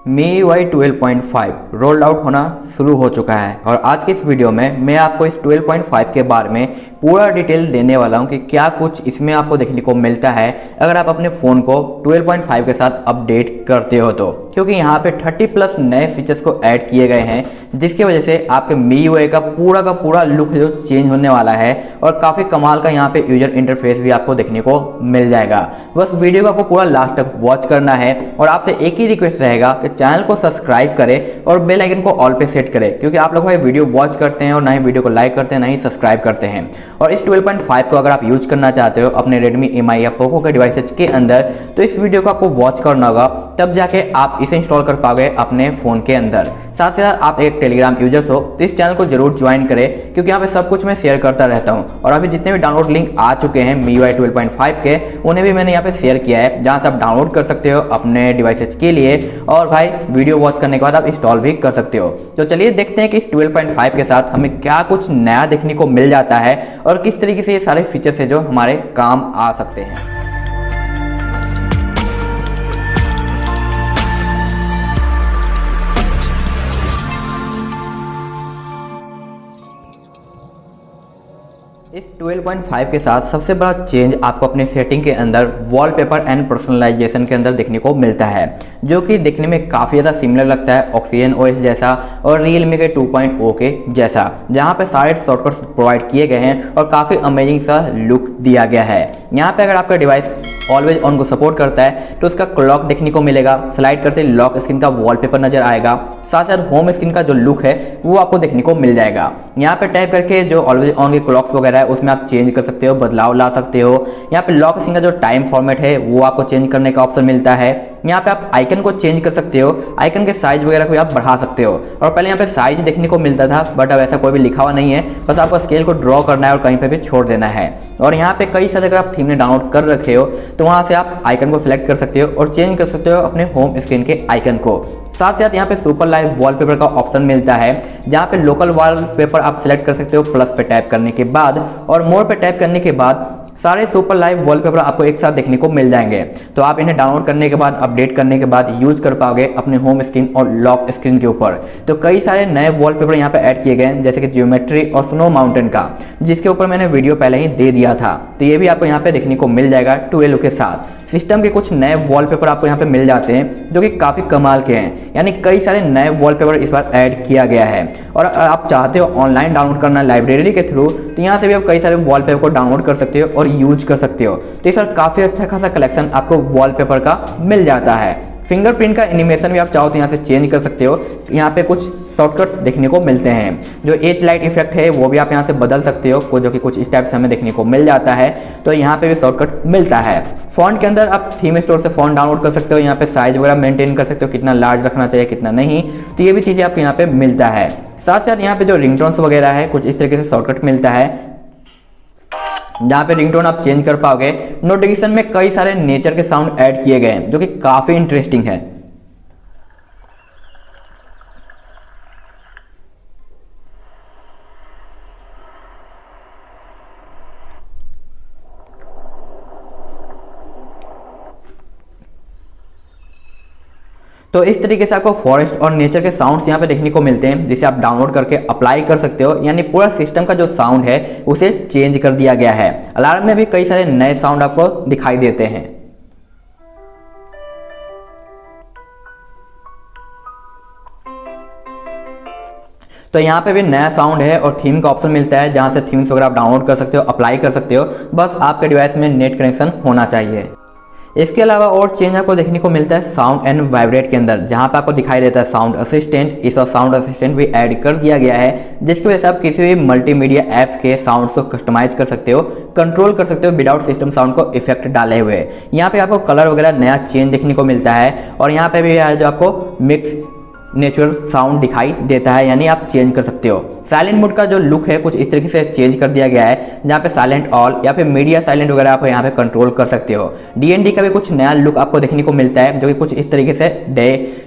MIUI 12.5 rolled out होना शुरू हो चुका है और आज के इस वीडियो में मैं आपको इस 12.5 के बारे में पूरा डिटेल देने वाला हूं कि क्या कुछ इसमें आपको देखने को मिलता है अगर आप अपने फ़ोन को 12.5 के साथ अपडेट करते हो तो, क्योंकि यहाँ पे 30+ नए फीचर्स को ऐड किए गए हैं जिसकी वजह से आपके MIUI का पूरा लुक जो चेंज होने वाला है और काफ़ी कमाल का यहाँ पे यूजर इंटरफेस भी आपको देखने को मिल जाएगा। बस वीडियो को आपको पूरा लास्ट तक वॉच करना है और आपसे एक ही रिक्वेस्ट रहेगा कि चैनल को सब्सक्राइब करें और बेल आइकन को ऑल पे सेट करें, क्योंकि आप लोग भाई वीडियो वॉच करते हैं और ना ही वीडियो को लाइक करते हैं ना ही सब्सक्राइब करते हैं। और इस 12.5 को अगर आप यूज करना चाहते हो अपने Redmi, MI या Poco के डिवाइसेज के अंदर, तो इस वीडियो को आपको वॉच करना होगा, तब जाके आप इसे इंस्टॉल कर पाओगे अपने फ़ोन के अंदर। साथ ही साथ आप एक टेलीग्राम यूजर्स हो तो इस चैनल को जरूर ज्वाइन करें, क्योंकि यहाँ पे सब कुछ मैं शेयर करता रहता हूँ। और अभी जितने भी डाउनलोड लिंक आ चुके हैं MIUI 12.5 के, उन्हें भी मैंने यहाँ पे शेयर किया है, जहाँ से आप डाउनलोड कर सकते हो अपने डिवाइसेज के लिए और भाई वीडियो वॉच करने के बाद आप इंस्टॉल भी कर सकते हो। तो चलिए देखते हैं कि इस 12.5 के साथ हमें क्या कुछ नया देखने को मिल जाता है और किस तरीके से ये सारे फीचर्स है जो हमारे काम आ सकते हैं। इस 12.5 के साथ सबसे बड़ा चेंज आपको अपने सेटिंग के अंदर वॉलपेपर एंड पर्सनलाइजेशन के अंदर देखने को मिलता है, जो कि देखने में काफ़ी ज़्यादा सिमिलर लगता है ऑक्सीजन OS जैसा और Realme के 2.0 के जैसा, जहाँ पे सारे शॉर्टकट्स प्रोवाइड किए गए हैं और काफ़ी अमेजिंग सा लुक दिया गया है। यहाँ पे अगर आपका डिवाइस ऑलवेज ऑन को सपोर्ट करता है तो उसका क्लॉक देखने को मिलेगा, स्लाइड करते लॉक स्क्रीन का वॉलपेपर नजर आएगा, साथ साथ होम स्क्रीन का जो लुक है वो आपको देखने को मिल जाएगा। यहाँ पे टाइप करके जो ऑलवेज ऑन के क्लॉक्स वगैरह है उसमें आप चेंज कर सकते हो, बदलाव ला सकते हो। यहाँ पे लॉक स्क्रीन का जो टाइम फॉर्मेट है वो आपको चेंज करने का ऑप्शन मिलता है। यहाँ पे आप आइकन को चेंज कर सकते हो, आइकन के साइज वगैरह को आप बढ़ा सकते हो। और पहले यहाँ पे साइज देखने को मिलता था, बट अब ऐसा कोई भी लिखा हुआ नहीं है, बस आपको स्केल को ड्रॉ करना है और कहीं पे भी छोड़ देना है। और यहाँ पे कई सारे अगर आप थीम ने डाउनलोड कर रखे हो तो वहाँ से आप आइकन को सिलेक्ट कर सकते हो और चेंज कर सकते हो अपने होम स्क्रीन के आइकन को। साथ साथ यहाँ पे सुपर लाइव वॉलपेपर का ऑप्शन मिलता है, जहाँ पे लोकल वॉलपेपर आप सिलेक्ट कर सकते हो प्लस पे टैप करने के बाद, और मोर पे टैप करने के बाद सारे सुपर लाइव वॉलपेपर आपको एक साथ देखने को मिल जाएंगे। तो आप इन्हें डाउनलोड करने के बाद, अपडेट करने के बाद यूज कर पाओगे अपने होम स्क्रीन और लॉक स्क्रीन के ऊपर। तो कई सारे नए वॉलपेपर यहाँ पे ऐड किए गए हैं, जैसे कि जियोमेट्री और स्नो माउंटेन का, जिसके ऊपर मैंने वीडियो पहले ही दे दिया था। तो ये भी आपको यहाँ पे देखने को मिल जाएगा 12 के साथ। सिस्टम के कुछ नए वॉलपेपर आपको यहाँ पे मिल जाते हैं जो कि काफ़ी कमाल के हैं, यानी कई सारे नए वॉलपेपर इस बार ऐड किया गया है। और अगर आप चाहते हो ऑनलाइन डाउनलोड करना लाइब्रेरी के थ्रू, तो यहाँ से भी आप कई सारे वॉलपेपर को डाउनलोड कर सकते हो और यूज कर सकते हो। तो इस बार काफ़ी अच्छा खासा कलेक्शन आपको वॉलपेपर का मिल जाता है। फिंगरप्रिंट का एनिमेशन भी आप चाहो तो यहाँ से चेंज कर सकते हो। यहाँ पे कुछ शॉर्टकट्स देखने को मिलते हैं, जो एज लाइट इफेक्ट है वो भी आप यहाँ से बदल सकते हो, जो कि कुछ इस टाइप से हमें देखने को मिल जाता है। तो यहाँ पे भी शॉर्टकट मिलता है। फॉन्ट के अंदर आप थीम स्टोर से फॉन्ट डाउनलोड कर सकते हो, यहाँ पे साइज वगैरह मेंटेन कर सकते हो, कितना लार्ज रखना चाहिए कितना नहीं, तो ये भी चीज़ें आपको यहाँ पे मिलता है। साथ साथ यहाँ पे जो रिंगटोन्स वगैरह है कुछ इस तरीके से शॉर्टकट मिलता है, जहाँ पे रिंगटोन आप चेंज कर पाओगे। नोटिफिकेशन में कई सारे नेचर के साउंड ऐड किए गए हैं जो कि काफ़ी इंटरेस्टिंग है। तो इस तरीके से आपको फॉरेस्ट और नेचर के साउंड्स यहाँ पे देखने को मिलते हैं, जिसे आप डाउनलोड करके अप्लाई कर सकते हो, यानी पूरा सिस्टम का जो साउंड है उसे चेंज कर दिया गया है। अलार्म में भी कई सारे नए साउंड आपको दिखाई देते हैं। तो यहाँ पे भी नया साउंड है और थीम का ऑप्शन मिलता है, जहाँ से थीम्स वगैरह आप डाउनलोड कर सकते हो, अप्लाई कर सकते हो, बस आपके डिवाइस में नेट कनेक्शन होना चाहिए। इसके अलावा और चेंज आपको देखने को मिलता है साउंड एंड वाइब्रेट के अंदर, जहाँ पे आपको दिखाई देता है साउंड असिस्टेंट। इस और साउंड असिस्टेंट भी ऐड कर दिया गया है, जिसकी वजह से आप किसी भी मल्टीमीडिया ऐप्स के साउंड्स को कस्टमाइज कर सकते हो, कंट्रोल कर सकते हो विदाउट सिस्टम साउंड को इफेक्ट डाले हुए। यहाँ पे आपको कलर वगैरह नया चेंज देखने को मिलता है और यहाँ पे भी है जो आपको मिक्स नेचुरल साउंड दिखाई देता है, यानी आप चेंज कर सकते हो। साइलेंट मोड का जो लुक है कुछ इस तरीके से चेंज कर दिया गया है, जहाँ पे साइलेंट ऑल या फिर मीडिया साइलेंट वगैरह आप यहाँ पे कंट्रोल कर सकते हो। DND का भी कुछ नया लुक आपको देखने को मिलता है जो कि कुछ इस तरीके से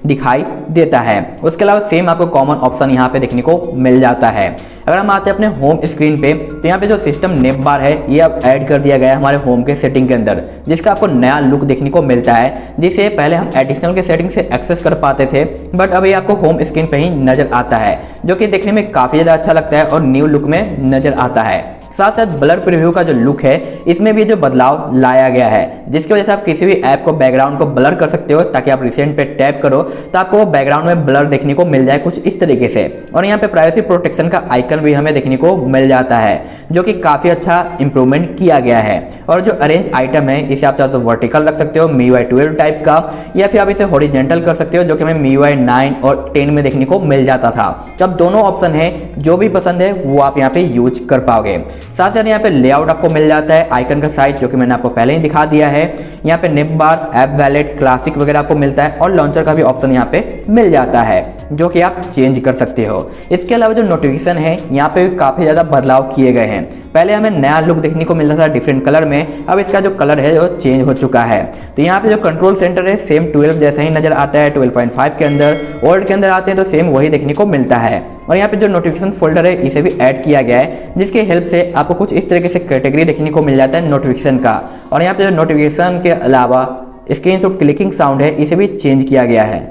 दिखाई देता है। उसके अलावा सेम आपको कॉमन ऑप्शन यहाँ पे देखने को मिल जाता है। अगर हम आते हैं अपने होम स्क्रीन पे तो यहाँ पे जो सिस्टम नेम बार है ये अब ऐड कर दिया गया है हमारे होम के सेटिंग के अंदर, जिसका आपको नया लुक देखने को मिलता है, जिसे पहले हम एडिशनल के सेटिंग से एक्सेस कर पाते थे, बट अभी आपको होम स्क्रीन पे ही नजर आता है, जो कि देखने में काफी ज्यादा अच्छा लगता है और न्यू लुक में नजर आता है। साथ साथ ब्लर प्रीव्यू का जो लुक है इसमें भी जो बदलाव लाया गया है, जिसकी वजह से आप किसी भी ऐप को बैकग्राउंड को ब्लर कर सकते हो, ताकि आप रिसेंट पे टैप करो तो आपको वो बैकग्राउंड में ब्लर देखने को मिल जाए कुछ इस तरीके से। और यहाँ पे प्राइवेसी प्रोटेक्शन का आइकन भी हमें देखने को मिल जाता है, जो कि काफी अच्छा इंप्रूवमेंट किया गया है। और जो अरेंज आइटम है इसे आप चाहो तो वर्टिकल रख सकते हो MIUI 12 टाइप का, या फिर आप इसे हॉरिजॉन्टल कर सकते हो, जो कि हमें MIUI 9 और 10 में देखने को मिल जाता था। तो अब दोनों ऑप्शन है, जो भी पसंद है वो आप यहाँ पे यूज कर पाओगे। साथ साथ यहाँ पे लेआउट आपको मिल जाता है, आइकन का साइज जो कि मैंने आपको पहले ही दिखा दिया है। यहाँ पे name bar, app wallet, classic वगैरह आपको मिलता है, और लॉन्चर का भी ऑप्शन यहाँ पे मिल जाता है जो कि आप चेंज कर सकते हो। इसके अलावा जो नोटिफिकेशन है यहाँ पे भी काफी ज्यादा बदलाव किए गए हैं। पहले हमें नया लुक देखने को मिलता था डिफरेंट कलर में, अब इसका जो कलर है वो चेंज हो चुका है। तो यहाँ पे जो कंट्रोल सेंटर है सेम 12 जैसा ही नजर आता है 12.5 के अंदर। ओल्ड के अंदर आते हैं तो सेम वही देखने को मिलता है। और यहाँ पे जो नोटिफिकेशन फोल्डर है इसे भी ऐड किया गया है, जिसके हेल्प से आपको कुछ इस तरीके से कैटेगरी देखने को मिल जाता है नोटिफिकेशन का। और यहाँ पे जो नोटिफिकेशन के अलावा स्क्रीनशॉट क्लिकिंग साउंड है इसे भी चेंज किया गया है।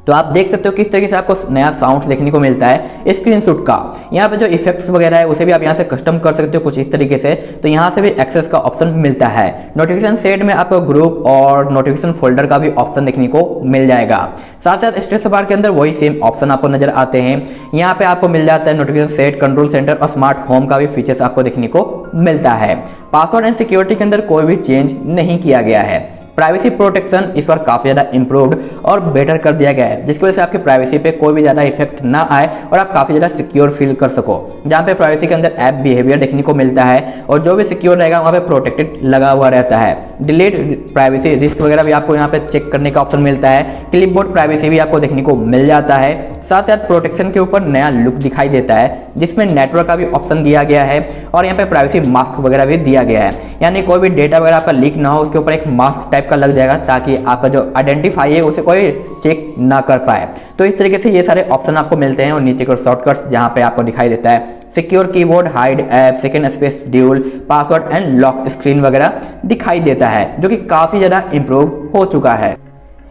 तो आप देख सकते हो किस तरीके से आपको नया साउंड देखने को मिलता है स्क्रीनशॉट का। यहाँ पे जो इफेक्ट्स वगैरह है उसे भी आप यहाँ से कस्टम कर सकते हो कुछ इस तरीके से, तो यहाँ से भी एक्सेस का ऑप्शन मिलता है। नोटिफिकेशन सेट में आपको ग्रुप और नोटिफिकेशन फोल्डर का भी ऑप्शन देखने को मिल जाएगा। साथ साथ स्टेटस बार के अंदर वही सेम ऑप्शन आपको नजर आते हैं। यहाँ पे आपको मिल जाता है नोटिफिकेशन सेट, कंट्रोल सेंटर और स्मार्ट होम का भी फीचर्स आपको देखने को मिलता है। पासवर्ड एंड सिक्योरिटी के अंदर कोई भी चेंज नहीं किया गया है। प्राइवेसी प्रोटेक्शन इस बार काफी ज्यादा इंप्रूव्ड और बेटर कर दिया गया है, जिसकी वजह से आपकी प्राइवेसी पे कोई भी ज्यादा इफेक्ट ना आए और आप काफी ज्यादा सिक्योर फील कर सको। जहाँ पे प्राइवेसी के अंदर ऐप बिहेवियर देखने को मिलता है और जो भी सिक्योर रहेगा वहाँ पे प्रोटेक्टेड लगा हुआ रहता है। डिलीट प्राइवेसी रिस्क वगैरह भी आपको यहाँ पे चेक करने का ऑप्शन मिलता है। क्लिपबोर्ड प्राइवेसी भी आपको देखने को मिल जाता है। साथ साथ प्रोटेक्शन के ऊपर नया लुक दिखाई देता है, जिसमें नेटवर्क का भी ऑप्शन दिया गया है और यहाँ पे प्राइवेसी मास्क वगैरह भी दिया गया है, यानी कोई भी डेटा वगैरह आपका लीक ना हो उसके ऊपर एक मास्क टाइप का लग जाएगा, ताकि आपका जो आइडेंटिफाई है उसे कोई चेक ना कर पाए। तो इस तरीके से ये सारे ऑप्शन आपको मिलते हैं। और नीचे को शॉर्टकट्स जहाँ पे आपको दिखाई देता है secure keyboard, hide app, second space, dual, password and lock screen वगैरह दिखाई देता है, जो कि काफी ज्यादा इंप्रूव हो चुका है।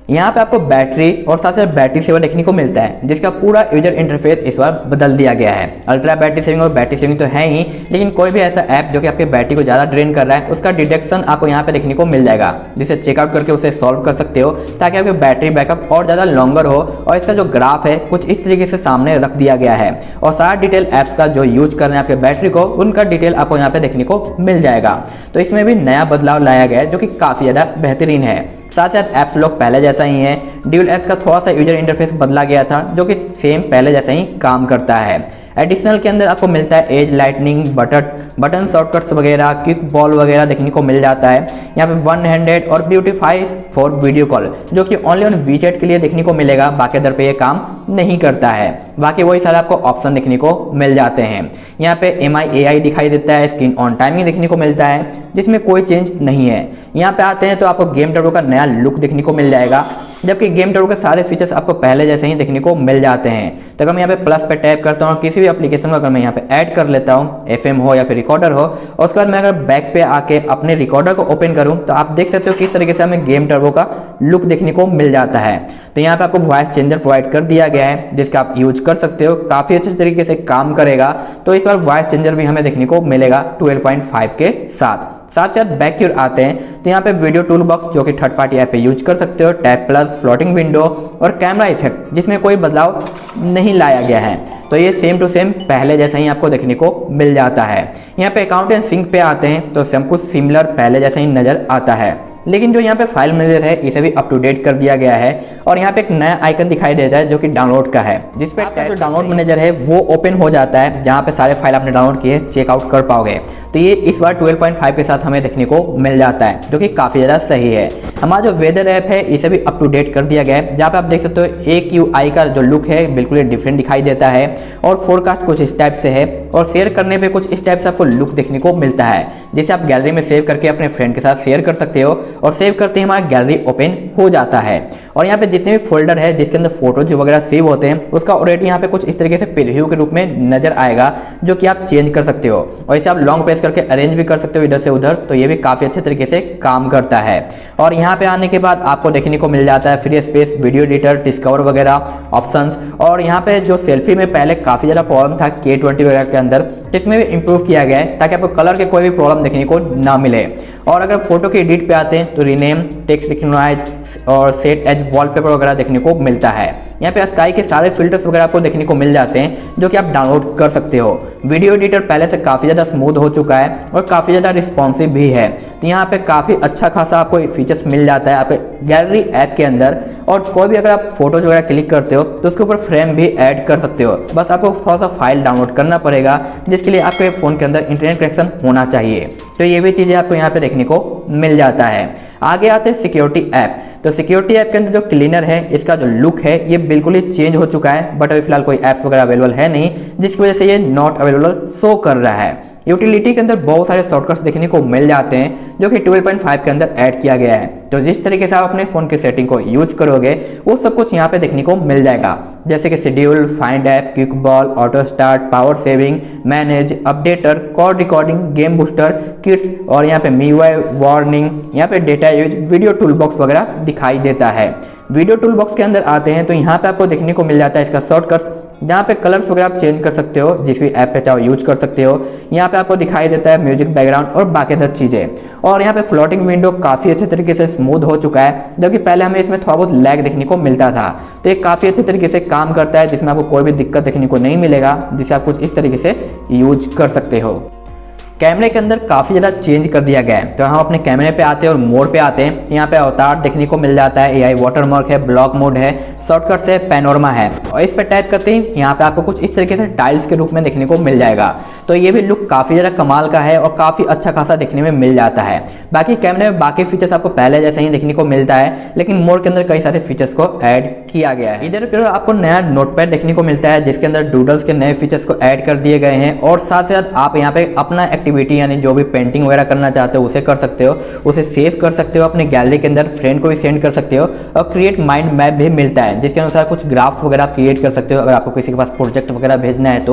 यहाँ पे आपको बैटरी और साथ साथ बैटरी सेवर देखने को मिलता है, जिसका पूरा यूजर इंटरफेस इस बार बदल दिया गया है। अल्ट्रा बैटरी सेविंग और बैटरी सेविंग तो है ही, लेकिन कोई भी ऐसा ऐप जो कि आपके बैटरी को ज़्यादा ड्रेन कर रहा है उसका डिटेक्शन आपको यहाँ पे देखने को मिल जाएगा, जिसे चेकआउट करके उसे सॉल्व कर सकते हो, ताकि आपकी बैटरी बैकअप और ज़्यादा लॉन्गर हो। और इसका जो ग्राफ है कुछ इस तरीके से सामने रख दिया गया है, और सारा डिटेल ऐप्स का जो यूज कर रहे हैं आपके बैटरी को, उनका डिटेल आपको यहाँ पे देखने को मिल जाएगा। तो इसमें भी नया बदलाव लाया गया है, जो कि काफ़ी ज़्यादा बेहतरीन है। साथ साथ ऐप्स लोग पहले जैसा ही है। ड्यूल ऐप्स का थोड़ा सा यूजर इंटरफेस बदला गया था, जो कि सेम पहले जैसा ही काम करता है। एडिशनल के अंदर आपको मिलता है एज लाइटनिंग, बटन शॉर्टकट्स वगैरह, क्विक बॉल वगैरह देखने को मिल जाता है। यहाँ पे वन हैंडेड और ब्यूटीफाई फॉर वीडियो कॉल, जो कि ओनली ऑन वीचैट के लिए देखने को मिलेगा, बाकी अदर पे ये काम नहीं करता है। बाकी वही सारे आपको ऑप्शन देखने को मिल जाते हैं। यहाँ पे MIUI दिखाई देता है, स्क्रीन ऑन टाइमिंग देखने को मिलता है, जिसमें कोई चेंज नहीं है। यहाँ पे आते हैं तो आपको गेम टर्बो का नया लुक देखने को मिल जाएगा, जबकि गेम टर्बो के सारे फीचर्स आपको पहले जैसे ही देखने को मिल जाते हैं। तो अगर मैं यहाँ पे प्लस पे टैप करता हूँ, किसी भी एप्लीकेशन को अगर मैं यहाँ पे ऐड कर लेता हूँ, FM हो या फिर रिकॉर्डर हो, और उसके बाद मैं अगर बैक पे आके अपने रिकॉर्डर को ओपन करूँ, तो आप देख सकते हो किस तरीके से हमें गेम टर्बो का लुक देखने को मिल जाता है। तो यहाँ पे आपको वॉइस चेंजर प्रोवाइड कर दिया गया है, जिसका आप यूज कर सकते हो, काफी अच्छे तरीके से काम करेगा। तो इस बार वॉइस चेंजर भी हमें देखने को मिलेगा 12.5 के साथ। साथ साथ बैक की ओर आते हैं तो यहाँ पे वीडियो टूल बॉक्स, जो कि थर्ड पार्टी ऐप पे यूज कर सकते हो, टैब प्लस, फ्लोटिंग विंडो और कैमरा इफेक्ट, जिसमें कोई बदलाव नहीं लाया गया है। तो ये सेम टू सेम पहले जैसा ही आपको देखने को मिल जाता है। यहाँ पे अकाउंट एंड सिंक पे आते हैं तो सब कुछ सिमिलर पहले जैसा ही नजर आता है, लेकिन जो यहाँ पे फाइल मैनेजर है इसे भी अप टू डेट कर दिया गया है। और यहाँ पे एक नया आइकन दिखाई देता है, जो कि डाउनलोड का है, जिसपे जो डाउनलोड मैनेजर है वो ओपन हो जाता है, जहाँ पे सारे फाइल आपने डाउनलोड किए चेकआउट कर पाओगे। तो ये इस बार 12.5 के साथ हमें देखने को मिल जाता है, जो कि काफी ज्यादा सही है। हमारा जो वेदर ऐप है इसे भी अप टू डेट कर दिया गया है, जहाँ पे आप देख सकते हो AQI का जो लुक है बिल्कुल डिफरेंट दिखाई देता है और फोरकास्ट कुछ इस टाइप से है और शेयर करने पे कुछ इस टाइप से आपको लुक देखने को मिलता है, जिसे आप गैलरी में सेव करके अपने फ्रेंड के साथ शेयर कर सकते हो और सेव करते ही हमारा गैलरी ओपन हो जाता है। और यहाँ पे जितने भी फोल्डर है जिसके अंदर फोटोज वगैरह सेव होते हैं उसका ऑलरेडी यहाँ पे कुछ इस तरीके से प्रीव्यू के रूप में नजर आएगा, जो कि आप चेंज कर सकते हो और इसे आप लॉन्ग प्रेस करके अरेंज भी कर सकते हो इधर से उधर, तो ये भी काफी अच्छे तरीके से काम करता है। और यहाँ पे आने के बाद आपको देखने को मिल जाता है free space, video editor, discover वगैरह ऑप्शंस। और यहाँ पे जो सेल्फी में पहले काफी ज्यादा प्रॉब्लम था K20 वगैरह के अंदर, इसमें भी इंप्रूव किया गया है ताकि आपको कलर के कोई भी प्रॉब्लम देखने को ना मिले। और अगर फोटो के एडिट पे आते हैं तो रीनेम, टेक्स्ट रिकग्नाइज और सेट एज वॉलपेपर वगैरह देखने को मिलता है। यहाँ पे स्काई के सारे फिल्टर्स वगैरह आपको देखने को मिल जाते हैं जो कि आप डाउनलोड कर सकते हो। वीडियो एडिटर पहले से काफ़ी ज़्यादा स्मूथ हो चुका है और काफ़ी ज़्यादा रिस्पॉन्सिव भी है, तो यहाँ पे काफ़ी अच्छा खासा आपको फीचर्स मिल जाता है आपके गैलरी ऐप के अंदर। और कोई भी अगर आप फोटोज वगैरह क्लिक करते हो तो उसके ऊपर फ्रेम भी ऐड कर सकते हो, बस आपको थोड़ा सा फाइल डाउनलोड करना पड़ेगा, जिसके लिए आपके फ़ोन के अंदर इंटरनेट कनेक्शन होना चाहिए। तो ये भी चीज़ें आपको यहाँ पे देखने को मिल जाता है। आगे आते हैं सिक्योरिटी ऐप। तो सिक्योरिटी ऐप के अंदर जो क्लीनर है इसका जो लुक है ये बिल्कुल ही चेंज हो चुका है, बट अभी फिलहाल कोई ऐप्स वगैरह अवेलेबल है नहीं, जिसकी वजह से ये नॉट अवेलेबल शो कर रहा है। यूटिलिटी के अंदर बहुत सारे शॉर्टकट्स देखने को मिल जाते हैं जो कि 12.5 के अंदर ऐड किया गया है, तो जिस तरीके से आप अपने फ़ोन की सेटिंग को यूज करोगे वो सब कुछ यहाँ पे देखने को मिल जाएगा, जैसे कि schedule, find app, quick ball, auto start, power saving, manage, updater, call recording, game booster, kits और यहाँ पे MIUI वार्निंग, यहाँ पे data use, video tool box वगैरह दिखाई देता है। वीडियो टूल बॉक्स के अंदर आते हैं तो यहाँ पे आपको देखने को मिल जाता है इसका शॉर्टकट्स, जहाँ पे कलर्स वगैरह आप चेंज कर सकते हो, जिस भी ऐप पे चाहो यूज कर सकते हो। यहाँ पे आपको दिखाई देता है म्यूजिक, बैकग्राउंड और बाकी अदर चीज़ें। और यहाँ पे फ्लोटिंग विंडो काफ़ी अच्छे तरीके से स्मूथ हो चुका है, जबकि पहले हमें इसमें थोड़ा बहुत लैग देखने को मिलता था, तो ये काफ़ी अच्छे तरीके से काम करता है, जिसमें आपको कोई भी दिक्कत देखने को नहीं मिलेगा, जिसे आप कुछ इस तरीके से यूज कर सकते हो। कैमरे के अंदर काफ़ी ज़्यादा चेंज कर दिया गया है, तो हम अपने कैमरे पे आते हैं और मोड पे आते हैं। यहाँ पे अवतार देखने को मिल जाता है, AI वाटरमार्क है, ब्लॉक मोड है, शॉर्टकट है, पैनोरमा है, और इस पर टाइप करते ही यहाँ पे आपको कुछ इस तरीके से टाइल्स के रूप में देखने को मिल जाएगा। तो ये भी लुक काफ़ी ज़्यादा कमाल का है और काफ़ी अच्छा खासा देखने में मिल जाता है। बाकी कैमरे में बाकी फीचर्स आपको पहले जैसे ही देखने को मिलता है, लेकिन मोड के अंदर कई सारे फीचर्स को ऐड किया गया है। इधर की आपको नया नोटपैड देखने को मिलता है, जिसके अंदर डूडल्स के नए फीचर्स को ऐड कर दिए गए हैं, और साथ साथ आप यहाँ पे अपना एक्टिविटी यानी जो भी पेंटिंग वगैरह करना चाहते हो उसे कर सकते हो, उसे सेव कर सकते हो अपने गैलरी के अंदर, फ्रेंड को भी सेंड कर सकते हो। और क्रिएट माइंड मैप भी मिलता है, जिसके अनुसार कुछ ग्राफ्स वगैरह क्रिएट कर सकते हो अगर आपको किसी के पास प्रोजेक्ट वगैरह भेजना है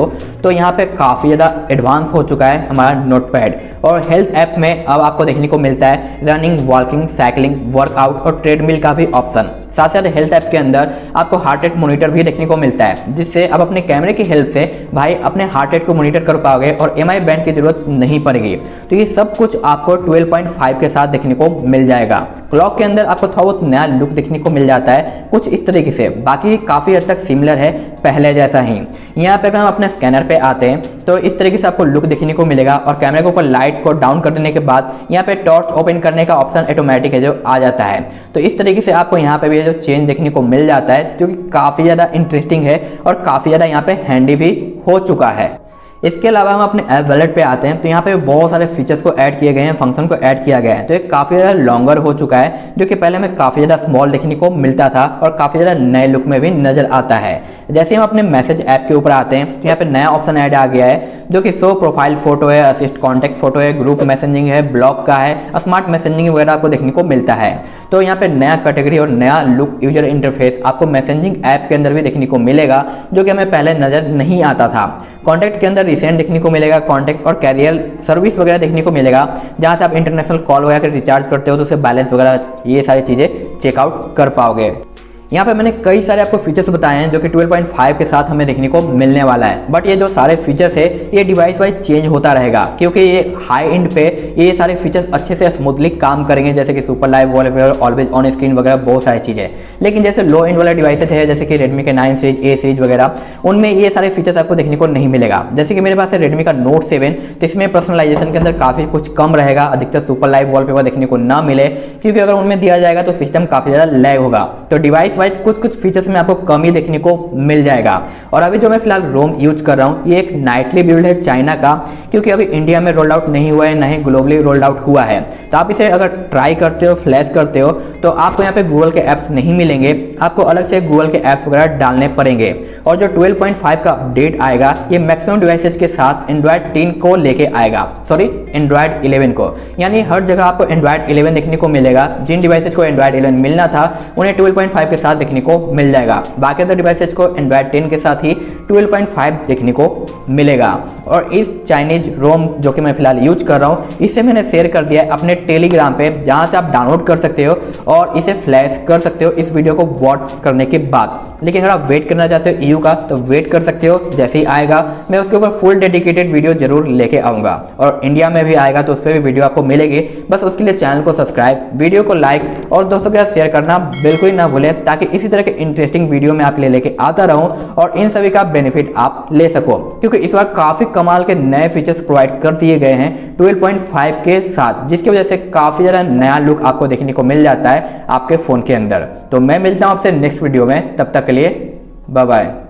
तो यहाँ पे काफ़ी ज़्यादा एडवांस हो चुका है हमारा नोटपैड। और हेल्थ ऐप में अब आपको देखने को मिलता है रनिंग, वॉकिंग, साइकिलिंग, वर्कआउट और ट्रेडमिल का भी ऑप्शन। साथ साथ हेल्थ ऐप के अंदर आपको हार्ट रेट मॉनिटर भी देखने को मिलता है, जिससे आप अपने कैमरे की हेल्प से भाई अपने हार्ट रेट को मॉनिटर कर पाओगे और MI बैंड की जरूरत नहीं पड़ेगी। तो ये सब कुछ आपको 12.5 के साथ देखने को मिल जाएगा। क्लॉक के अंदर आपको थोड़ा बहुत नया लुक देखने को मिल जाता है कुछ इस तरीके से, बाकी काफ़ी हद तक सिमिलर है पहले जैसा ही। यहाँ पे अगर हम अपने स्कैनर पे आते हैं तो इस तरीके से आपको लुक देखने को मिलेगा, और कैमरे के ऊपर लाइट को डाउन कर देने के बाद यहाँ पे टॉर्च ओपन करने का ऑप्शन ऑटोमेटिक है जो आ जाता है। तो इस तरीके से आपको यहाँ पे भी जो चेंज देखने को मिल जाता है, जो कि काफ़ी ज़्यादा इंटरेस्टिंग है और काफ़ी ज़्यादा यहाँ पे हैंडी भी हो चुका है। इसके अलावा हम अपने ऐप वॉलेट पे आते हैं तो यहाँ पे बहुत सारे फीचर्स को ऐड किए गए हैं, फंक्शन को ऐड किया गया है, तो ये काफ़ी ज़्यादा लॉन्गर हो चुका है, जो कि पहले हमें काफ़ी ज़्यादा स्मॉल देखने को मिलता था और काफ़ी ज़्यादा नए लुक में भी नजर आता है। जैसे हम अपने मैसेज ऐप के ऊपर आते हैं तो यहाँ पे नया ऑप्शन ऐड आ गया है, जो कि शो प्रोफाइल फोटो है, असिस्ट कॉन्टैक्ट फोटो है, ग्रुप मैसेजिंग है, ब्लॉक का है, स्मार्ट मैसेजिंग वगैरह आपको देखने को मिलता है। तो यहाँ पे नया कैटेगरी और नया लुक यूजर इंटरफेस आपको मैसेजिंग ऐप के अंदर भी देखने को मिलेगा, जो कि हमें पहले नजर नहीं आता था। कॉन्टैक्ट के अंदर रिसेंट देखने को मिलेगा, कॉन्टैक्ट और कैरियर सर्विस वगैरह देखने को मिलेगा, जहाँ से आप इंटरनेशनल कॉल वगैरह के रिचार्ज करते हो तो उसे बैलेंस वगैरह ये सारी चीज़ें चेकआउट कर पाओगे। यहाँ पे मैंने कई सारे आपको फीचर्स बताए हैं जो कि 12.5 के साथ हमें देखने को मिलने वाला है, बट ये जो सारे फीचर्स है ये डिवाइस वाइज चेंज होता रहेगा, क्योंकि ये हाई एंड पे ये सारे फीचर्स अच्छे से स्मूथली काम करेंगे, जैसे कि super live wallpaper, always on screen वगैरह बहुत सारी चीज़ें। लेकिन जैसे लो एंड वाला डिवाइसेज है जैसे कि रेडमी के 9 सीरीज, A सीरीज वगैरह, उनमें ये सारे फीचर्स आपको देखने को नहीं मिलेगा। जैसे कि मेरे पास है रेडमी का नोट 7, तो इसमें पर्सनलाइजेशन के अंदर काफ़ी कुछ कम रहेगा, अधिकतर सुपर लाइव वॉलपेपर देखने को ना मिले, क्योंकि अगर उनमें दिया जाएगा तो सिस्टम काफ़ी ज़्यादा लैग होगा। तो डिवाइस प्राइस वाइज कुछ फीचर्स में आपको कमी देखने को मिल जाएगा। और अभी जो मैं फिलहाल रोम यूज कर रहा हूँ ये एक नाइटली बिल्ड है चाइना का, क्योंकि अभी इंडिया में रोल आउट नहीं हुआ है, ना ही ग्लोबली रोल आउट हुआ है। तो आप इसे अगर ट्राई करते हो, फ्लैश करते हो, तो आपको यहाँ पे गूगल के ऐप्स नहीं मिलेंगे, आपको अलग से गूगल के ऐप्स वगैरह डालने पड़ेंगे। और जो 12.5 का अपडेट आएगा ये मैक्सिमम डिवाइसेज के साथ एंड्रॉयड 10 को लेके आएगा, सॉरी एंड्रॉयड 11 को, यानी हर जगह आपको एंड्रॉयड 11 देखने को मिलेगा। जिन डिवाइसेज को एंड्रॉयड 11 मिलना था उन्हें 12.5 के साथ देखने को मिल जाएगा, बाकी अदर डिवाइसेज को एंड्रॉयड 10 के साथ ही 12.5 देखने को मिलेगा। और इस चाइनीज रोम जो कि मैं फिलहाल यूज कर रहा हूँ इसे मैंने शेयर कर दिया है अपने टेलीग्राम पे, जहाँ से आप डाउनलोड कर सकते हो और इसे फ्लैश कर सकते हो इस वीडियो को वॉच करने के बाद। लेकिन अगर आप वेट करना चाहते हो EU का तो वेट कर सकते हो, जैसे ही आएगा मैं उसके ऊपर फुल डेडिकेटेड वीडियो जरूर लेके आऊँगा। और इंडिया में भी आएगा तो उस पर भी वीडियो आपको मिलेगी। बस उसके लिए चैनल को सब्सक्राइब, वीडियो को लाइक और दोस्तों के साथ शेयर करना बिल्कुल ना भूलें, ताकि इसी तरह के इंटरेस्टिंग वीडियो मैं आपके लिए लेके आता रहूँ और इन सभी का बेनिफिट आप ले सको। क्योंकि इस बार काफ़ी कमाल के नए फीचर्स प्रोवाइड कर दिए गए हैं 12.5 के साथ, जिसकी वजह से काफ़ी ज़्यादा नया लुक आपको देखने को मिल जाता है आपके फ़ोन के अंदर। तो मैं मिलता हूँ आपसे नेक्स्ट वीडियो में, तब तक के लिए बाय बाय।